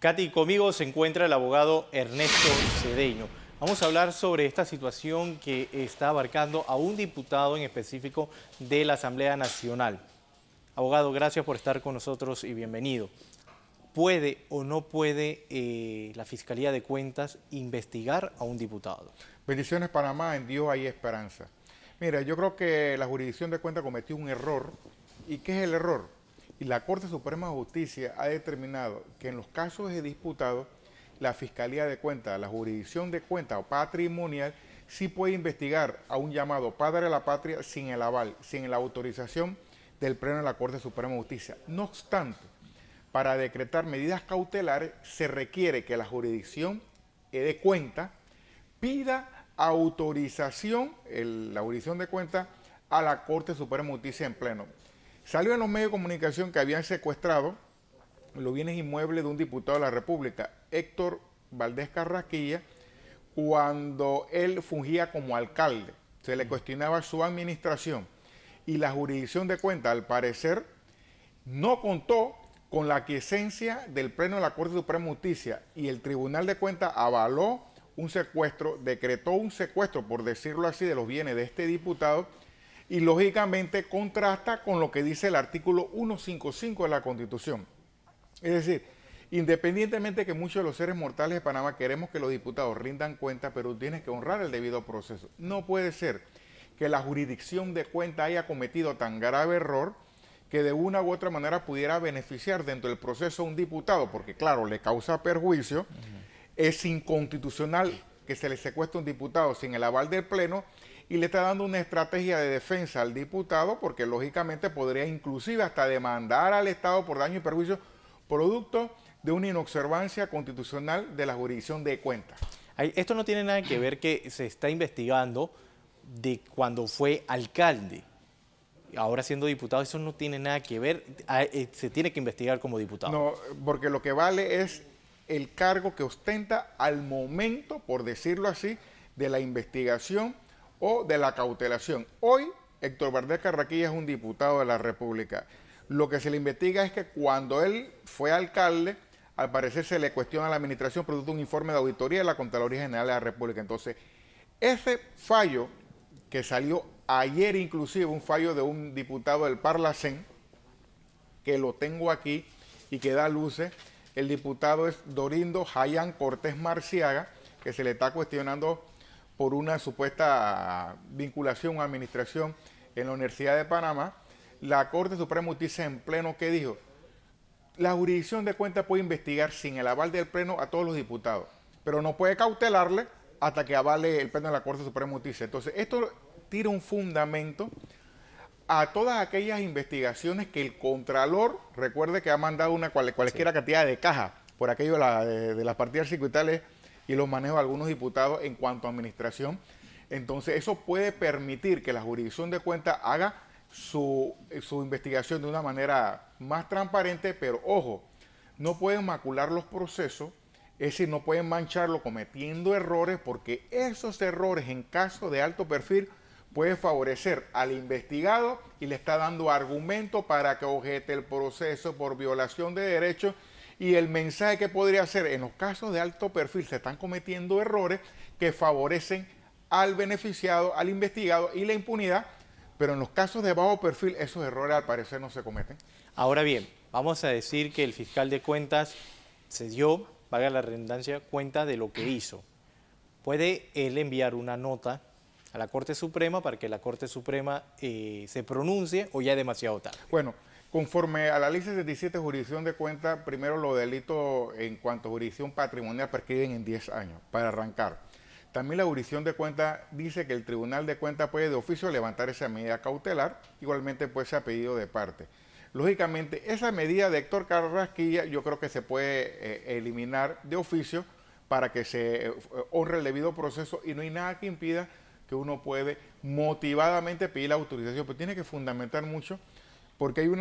Katy, conmigo se encuentra el abogado Ernesto Cedeño. Vamos a hablar sobre esta situación que está abarcando a un diputado en específico de la Asamblea Nacional. Abogado, gracias por estar con nosotros y bienvenido. ¿Puede o no puede la Fiscalía de Cuentas investigar a un diputado? Bendiciones Panamá, en Dios hay esperanza. Mira, yo creo que la jurisdicción de cuentas cometió un error. ¿Y qué es el error? Y la Corte Suprema de Justicia ha determinado que en los casos de diputados, la Fiscalía de Cuentas, la jurisdicción de cuentas o patrimonial, sí puede investigar a un llamado padre de la patria sin el aval, sin la autorización del Pleno de la Corte Suprema de Justicia. No obstante, para decretar medidas cautelares se requiere que la jurisdicción de cuentas pida autorización, la jurisdicción de cuentas, a la Corte Suprema de Justicia en pleno. Salió en los medios de comunicación que habían secuestrado los bienes inmuebles de un diputado de la República, Héctor Valdés Carrasquilla, cuando él fungía como alcalde. Se le cuestionaba su administración y la jurisdicción de cuentas, al parecer, no contó con la aquiescencia del Pleno de la Corte Suprema de Justicia y el Tribunal de Cuentas avaló un secuestro, decretó un secuestro, por decirlo así, de los bienes de este diputado y lógicamente contrasta con lo que dice el artículo 155 de la Constitución. Es decir, independientemente de que muchos de los seres mortales de Panamá queremos que los diputados rindan cuenta, pero tienes que honrar el debido proceso. No puede ser que la jurisdicción de cuentas haya cometido tan grave error que de una u otra manera pudiera beneficiar dentro del proceso a un diputado, porque claro, le causa perjuicio. Es inconstitucional que se le secuestre un diputado sin el aval del Pleno y le está dando una estrategia de defensa al diputado porque lógicamente podría inclusive hasta demandar al Estado por daño y perjuicio producto de una inobservancia constitucional de la jurisdicción de cuentas. Esto no tiene nada que ver que se está investigando de cuando fue alcalde. Ahora siendo diputado, eso no tiene nada que ver, se tiene que investigar como diputado. No, porque lo que vale es el cargo que ostenta al momento, por decirlo así, de la investigación o de la cautelación. Hoy, Héctor Valdés Carrasquilla es un diputado de la República. Lo que se le investiga es que cuando él fue alcalde, al parecer se le cuestiona a la administración producto de un informe de auditoría de la Contraloría General de la República. Entonces, ese fallo que salió ayer inclusive, un fallo de un diputado del Parlacén, que lo tengo aquí y que da luces. El diputado es Dorindo Jayan Cortés Marciaga, que se le está cuestionando por una supuesta vinculación a administración en la Universidad de Panamá. La Corte Suprema de Justicia en pleno, ¿qué dijo? La jurisdicción de cuentas puede investigar sin el aval del Pleno a todos los diputados, pero no puede cautelarle hasta que avale el Pleno de la Corte Suprema de Justicia. Entonces, esto tira un fundamento a todas aquellas investigaciones que el Contralor, recuerde que ha mandado una cualquiera cantidad de cajas por aquello de las partidas circuitales y los manejos de algunos diputados en cuanto a administración. Entonces, eso puede permitir que la jurisdicción de cuentas haga su investigación de una manera más transparente, pero ojo, no pueden macular los procesos, es decir, no pueden mancharlo cometiendo errores, porque esos errores en caso de alto perfil puede favorecer al investigado y le está dando argumento para que objete el proceso por violación de derechos. Y el mensaje que podría ser, en los casos de alto perfil se están cometiendo errores que favorecen al beneficiado, al investigado y la impunidad, pero en los casos de bajo perfil esos errores al parecer no se cometen. Ahora bien, vamos a decir que el fiscal de cuentas se dio, paga la redundancia, cuenta de lo que hizo. ¿Puede él enviar una nota a la Corte Suprema para que la Corte Suprema se pronuncie o ya es demasiado tarde? Bueno, conforme a la ley 67 jurisdicción de cuentas, primero los delitos en cuanto a jurisdicción patrimonial prescriben en 10 años, para arrancar. También la jurisdicción de cuentas dice que el Tribunal de Cuentas puede de oficio levantar esa medida cautelar, igualmente puede ser a pedido de parte. Lógicamente, esa medida de Héctor Carrasquilla yo creo que se puede eliminar de oficio para que se honre el debido proceso y no hay nada que impida que uno puede motivadamente pedir la autorización, pero tiene que fundamentar mucho porque hay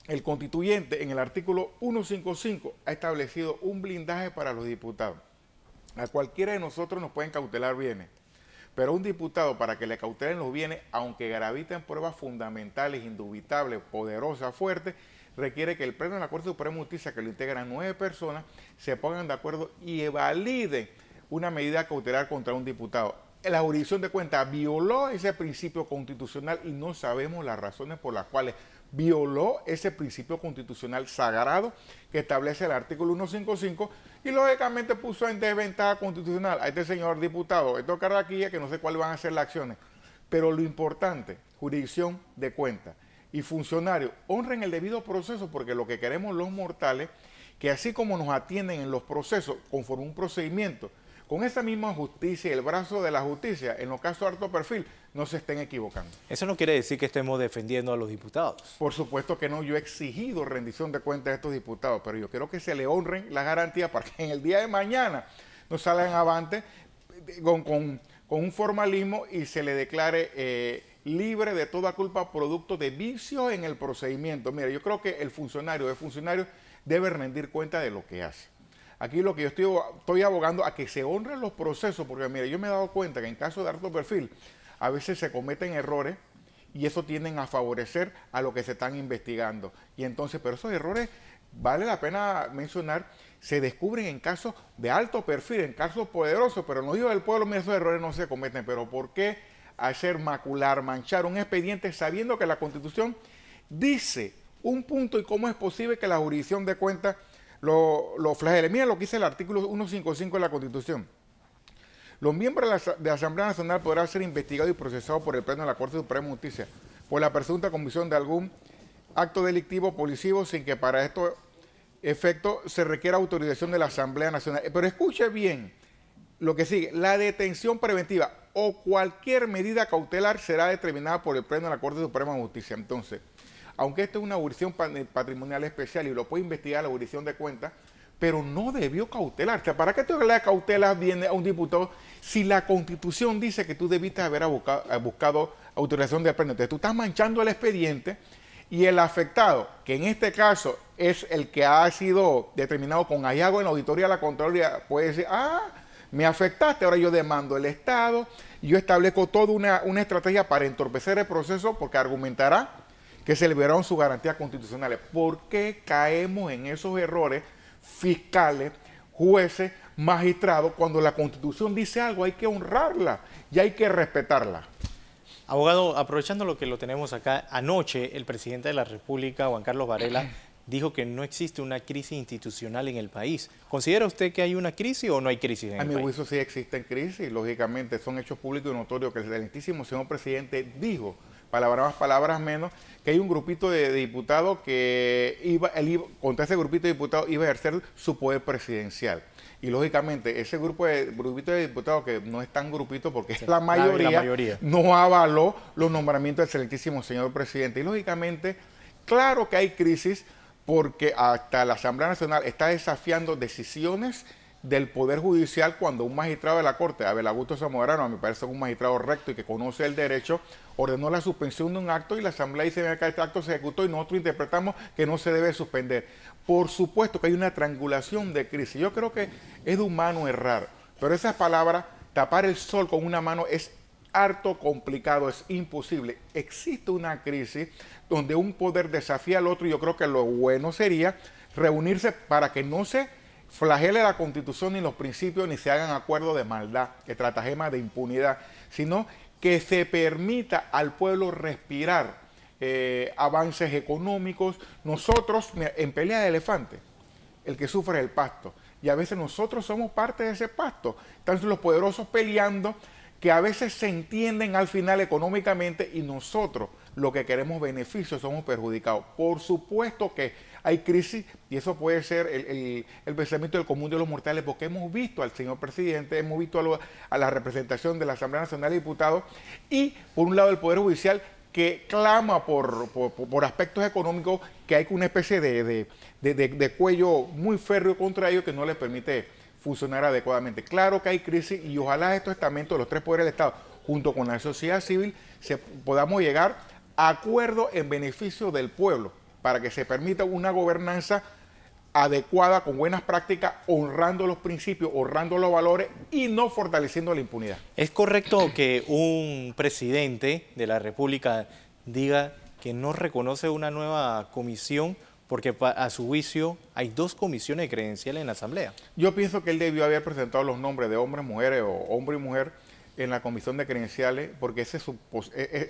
el constituyente en el artículo 155 ha establecido un blindaje para los diputados. A cualquiera de nosotros nos pueden cautelar bienes, pero a un diputado para que le cautelen los bienes, aunque graviten pruebas fundamentales, indubitables, poderosas, fuertes, requiere que el Pleno de la Corte Suprema de Justicia, que lo integran 9 personas, se pongan de acuerdo y validen una medida cautelar contra un diputado. La jurisdicción de cuenta violó ese principio constitucional y no sabemos las razones por las cuales violó ese principio constitucional sagrado que establece el artículo 155 y lógicamente puso en desventaja constitucional a este señor diputado, estos carraquillas, que no sé cuáles van a ser las acciones. Pero lo importante, jurisdicción de cuenta y funcionarios, honren el debido proceso, porque lo que queremos los mortales, que así como nos atienden en los procesos conforme un procedimiento, con esa misma justicia y el brazo de la justicia, en los casos de alto perfil, no se estén equivocando. Eso no quiere decir que estemos defendiendo a los diputados. Por supuesto que no, yo he exigido rendición de cuentas a estos diputados, pero yo quiero que se le honren las garantías para que en el día de mañana no salgan avante con un formalismo y se le declare libre de toda culpa producto de vicios en el procedimiento. Mira, yo creo que el funcionario debe rendir cuenta de lo que hace. Aquí lo que yo estoy abogando a que se honren los procesos, porque mira, yo me he dado cuenta que en casos de alto perfil a veces se cometen errores y eso tienden a favorecer a lo que se están investigando. Y entonces, pero esos errores, vale la pena mencionar, se descubren en casos de alto perfil, en casos poderosos, pero no digo del pueblo, mira, esos errores no se cometen. Pero ¿por qué hacer macular, manchar un expediente sabiendo que la Constitución dice un punto y cómo es posible que la jurisdicción de cuentas lo flagele? Mira lo que dice el artículo 155 de la Constitución. Los miembros de la Asamblea Nacional podrán ser investigados y procesados por el Pleno de la Corte Suprema de Justicia por la presunta comisión de algún acto delictivo o policivo sin que para estos efectos se requiera autorización de la Asamblea Nacional. Pero escuche bien lo que sigue. La detención preventiva o cualquier medida cautelar será determinada por el Pleno de la Corte Suprema de Justicia. Entonces, aunque esta es una jurisdicción patrimonial especial y lo puede investigar la jurisdicción de cuentas, pero no debió cautelar. O sea, ¿para qué la cautela viene a un diputado si la Constitución dice que tú debiste haber buscado autorización del Pleno? Entonces tú estás manchando el expediente y el afectado, que en este caso es el que ha sido determinado con hallazgo en la auditoría de la Contraloría, puede decir, me afectaste, ahora yo demando el Estado, y yo establezco toda una estrategia para entorpecer el proceso porque argumentará que se liberaron sus garantías constitucionales. ¿Por qué caemos en esos errores fiscales, jueces, magistrados? Cuando la Constitución dice algo hay que honrarla y hay que respetarla. Abogado, aprovechando lo que lo tenemos acá, anoche el presidente de la República, Juan Carlos Varela, dijo que no existe una crisis institucional en el país. ¿Considera usted que hay una crisis o no hay crisis en el país? A mi juicio sí existen crisis, lógicamente son hechos públicos y notorios que el excelentísimo señor presidente dijo, palabras más, palabras menos, que hay un grupito de diputados que contra ese grupito de diputados iba a ejercer su poder presidencial. Y lógicamente ese grupito de diputados, que no es tan grupito porque es la mayoría, no avaló los nombramientos del excelentísimo señor presidente. Y lógicamente, claro que hay crisis porque hasta la Asamblea Nacional está desafiando decisiones del Poder Judicial cuando un magistrado de la Corte, Abel Augusto Zamorano, me parece un magistrado recto y que conoce el derecho, ordenó la suspensión de un acto y la Asamblea dice que este acto se ejecutó y nosotros interpretamos que no se debe suspender. Por supuesto que hay una triangulación de crisis. Yo creo que es de humano errar, pero esas palabras, tapar el sol con una mano es harto complicado, es imposible. Existe una crisis donde un poder desafía al otro y yo creo que lo bueno sería reunirse para que no se flagele la Constitución ni los principios ni se hagan acuerdos de maldad, estratagemas de impunidad, sino que se permita al pueblo respirar avances económicos. Nosotros, en pelea de elefante, el que sufre es el pasto, y a veces nosotros somos parte de ese pasto. Están los poderosos peleando, que a veces se entienden al final económicamente y nosotros, lo que queremos beneficios, somos perjudicados. Por supuesto que hay crisis y eso puede ser el pensamiento del común de los mortales, porque hemos visto al señor presidente, hemos visto a la representación de la Asamblea Nacional de Diputados y por un lado el Poder Judicial que clama por aspectos económicos, que hay una especie de cuello muy férreo contra ellos que no les permite funcionar adecuadamente. Claro que hay crisis y ojalá estos estamentos de los tres poderes del Estado, junto con la sociedad civil, podamos llegar a acuerdos en beneficio del pueblo para que se permita una gobernanza adecuada, con buenas prácticas, honrando los principios, honrando los valores y no fortaleciendo la impunidad. ¿Es correcto que un presidente de la República diga que no reconoce una nueva comisión porque a su juicio hay 2 comisiones credenciales en la Asamblea. Yo pienso que él debió haber presentado los nombres de hombres, mujeres o hombre y mujer en la comisión de credenciales, porque esa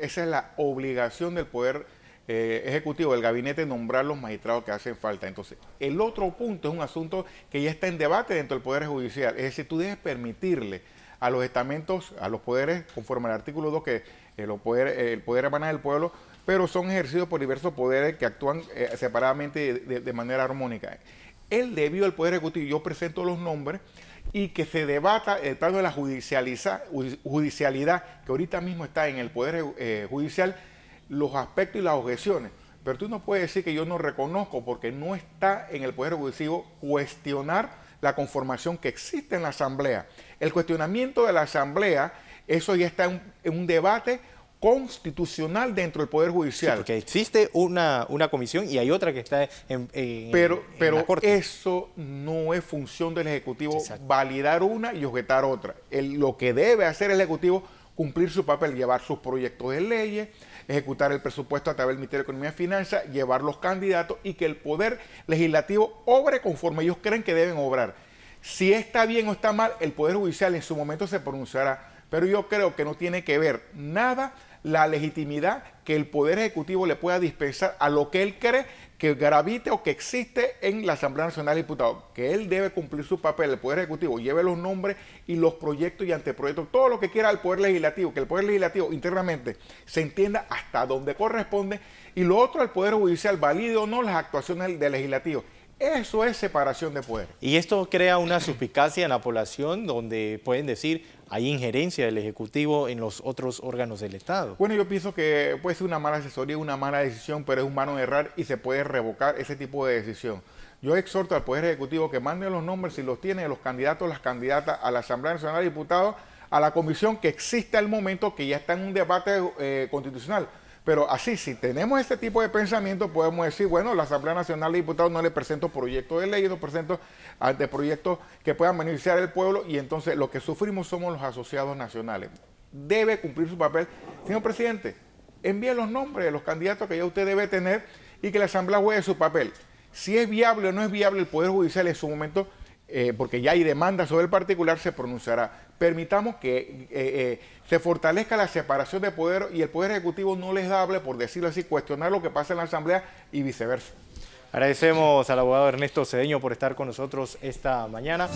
es la obligación del Poder Ejecutivo, del gabinete, nombrar los magistrados que hacen falta. Entonces, el otro punto es un asunto que ya está en debate dentro del Poder Judicial, es decir, tú debes permitirle a los estamentos, a los poderes, conforme al artículo 2, que el poder emana del pueblo, pero son ejercidos por diversos poderes que actúan separadamente de manera armónica. Él debió, el Poder Ejecutivo, yo presento los nombres y que se debata el plano de la judicialidad, que ahorita mismo está en el Poder Judicial, los aspectos y las objeciones. Pero tú no puedes decir que yo no reconozco, porque no está en el Poder Judicial cuestionar la conformación que existe en la Asamblea. El cuestionamiento de la Asamblea, eso ya está en un debate constitucional dentro del Poder Judicial. Sí, porque existe una comisión y hay otra que está en la Corte. Eso no es función del Ejecutivo. Exacto. Validar una y objetar otra. Lo que debe hacer el Ejecutivo, cumplir su papel, llevar sus proyectos de leyes, ejecutar el presupuesto a través del Ministerio de Economía y Finanzas, llevar los candidatos y que el Poder Legislativo obre conforme ellos creen que deben obrar. Si está bien o está mal, el Poder Judicial en su momento se pronunciará, pero yo creo que no tiene que ver nada la legitimidad que el Poder Ejecutivo le pueda dispensar a lo que él cree que gravite o que existe en la Asamblea Nacional de Diputados, que él debe cumplir su papel, el Poder Ejecutivo lleve los nombres y los proyectos y anteproyectos, todo lo que quiera el Poder Legislativo, que el Poder Legislativo internamente se entienda hasta donde corresponde, y lo otro, el Poder Judicial valide o no las actuaciones del Legislativo. Eso es separación de poder. Y esto crea una suspicacia en la población donde pueden decir hay injerencia del Ejecutivo en los otros órganos del Estado. Bueno, yo pienso que puede ser una mala asesoría, una mala decisión, pero es humano errar y se puede revocar ese tipo de decisión. Yo exhorto al Poder Ejecutivo que mande los nombres, si los tiene, de los candidatos, las candidatas a la Asamblea Nacional de Diputados, a la comisión que existe al momento, que ya está en un debate constitucional. Pero así, si tenemos este tipo de pensamiento, podemos decir, bueno, la Asamblea Nacional de Diputados no le presento proyectos de ley, no presento anteproyectos que puedan beneficiar al pueblo, y entonces lo que sufrimos somos los asociados nacionales. Debe cumplir su papel. Señor presidente, envíe los nombres de los candidatos que ya usted debe tener y que la Asamblea juegue su papel. Si es viable o no es viable, el Poder Judicial en su momento, porque ya hay demanda sobre el particular, se pronunciará. Permitamos que se fortalezca la separación de poder y el Poder Ejecutivo no les hable, por decirlo así, cuestionar lo que pasa en la Asamblea y viceversa. Agradecemos al abogado Ernesto Cedeño por estar con nosotros esta mañana.